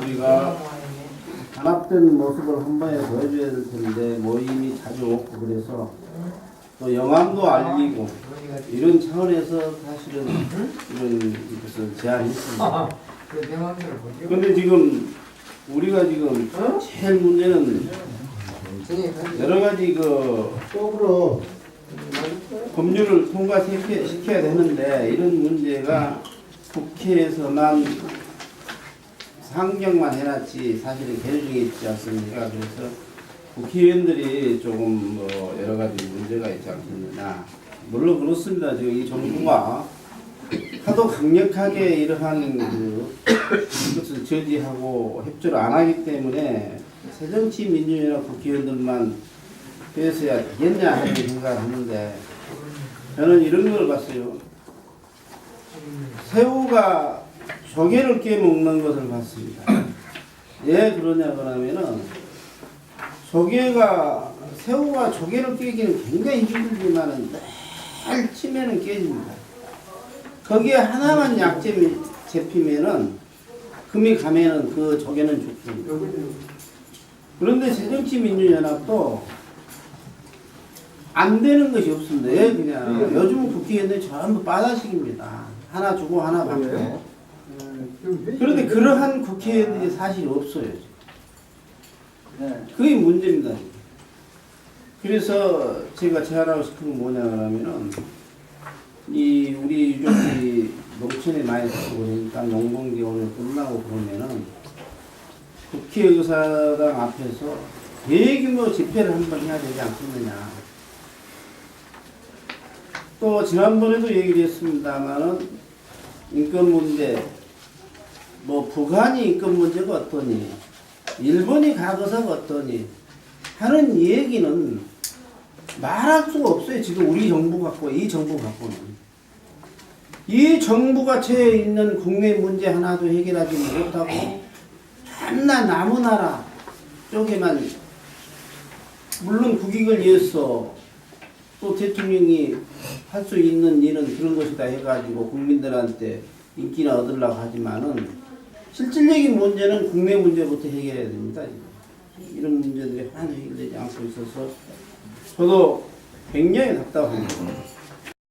우리가 단합된 모습을 한 번에 보여줘야 될 텐데 모임이 자주 없고 그래서 또 영암도 알리고 이런 차원에서 사실은 이런 것을 제안했습니다. 그런데 지금 우리가 지금 제일 문제는 여러 가지 법률을 통과시켜야 되는데 이런 문제가 국회에서만 상정만 해놨지 사실은 개정이 있지 않습니까? 그래서 국회의원들이 조금 여러 가지 문제가 있지 않겠느냐. 물론 그렇습니다. 지금 이 정부가 하도 강력하게 이러한 것을 저지하고 협조를 안 하기 때문에 새정치민주연합 국회의원들만 그래서야 되겠냐 하는 생각을 하는데 저는 이런 걸 봤어요. 새우가 조개를 깨먹는 것을 봤습니다. 왜 그러냐 그러면은 새우가 조개를 깨기는 굉장히 힘들지만은 늘 치면은 깨집니다. 거기에 하나만 약점이 잡히면은 금이 가면은 그 조개는 죽습니다. 그런데 새정치민주연합도 안 되는 것이 없습니다. 왜 그냥 요즘 국회의원들이 전부 빠다식입니다. 하나 주고 하나 받고. 그런데 그러한 국회의원들이 사실 없어요. 그게 문제입니다. 그래서 제가 제안하고 싶은 건 뭐냐 그러면은 우리 유족들이 농촌에 많이 살고 그러니까 농번기 오늘 끝나고 그러면은 국회의사당 앞에서 대규모 집회를 한번 해야 되지 않겠느냐. 또 지난번에도 얘기를 했습니다만은 인권 문제, 북한이 인권 문제가 어떠니, 일본이 과거사가 어떠니 하는 얘기는 말할 수가 없어요. 지금 우리 정부 갖고 이 정부 갖고는 이 정부가 처해 있는 국내 문제 하나도 해결하지 못하고 존나 남의 나라 쪽에만 물론 국익을 위해서 또 대통령이 할 수 있는 일은 그런 것이다 해가지고 국민들한테 인기나 얻으려고 하지만은 실질적인 문제는 국내 문제부터 해결해야 됩니다. 이런 문제들이 하나도 해결되지 않고 있어서 저도 굉장히 답답합니다.